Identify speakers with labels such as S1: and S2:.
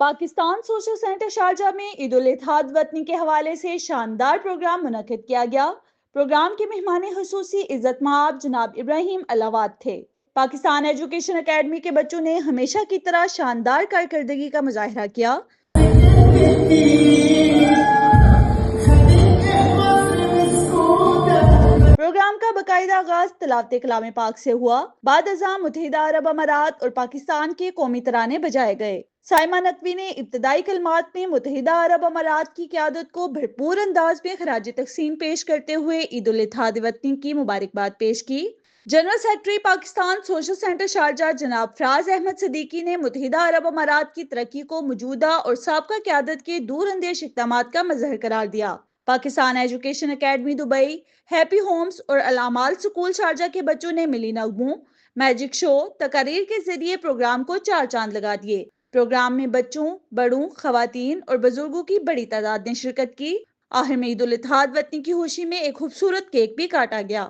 S1: Pakistan social centre Sharjah میں عید الاضحیٰ وطنی کے حوالے سے شاندار پروگرام منعقد کیا گیا۔ پروگرام کے مہمان خصوصی عزت مآب جناب ابراہیم الاواد تھے۔ پاکستان ایجوکیشن اکیڈمی کے بچوں نے ہمیشہ کی طرح شاندار کارکردگی کا مظاہرہ کیا۔ پروگرام کا باقاعدہ آغاز تلاوت کلام پاک سے ہوا۔ بعد ازاں متحدہ عرب امارات اور پاکستان کے قومی ترانے بجائے گئے۔ سائمہ نقوی نے ابتدائی کلمات میں متحدہ عرب امارات کی قیادت کو بھرپور انداز میں خراج تحسین پیش کرتے ہوئے عید الاضحیٰ وطنی کی مبارکباد پیش کی۔ General secretary Pakistan social centre Sharjah جناب فراز احمد صدیقی نے متحدہ عرب امارات کی ترقی کو موجودہ اور سابقہ قیادت کے دور اندیش اقدامات کا مظہر قرار دیا۔ Pakistan education academy Dubai, happy homes اور الامال سکول شارجہ کے بچوں نے ملی نغموں، میجک شو، تقاریر کے ذریعے پروگرام کو چار چاند لگا دیے۔ پروگرام میں بچوں، بڑوں، خواتین اور بزرگوں کی بڑی تعداد نے شرکت کی۔ آخر میں عید الاضحیٰ وطنی کی خوشی میں ایک خوبصورت کیک بھی کاٹا گیا۔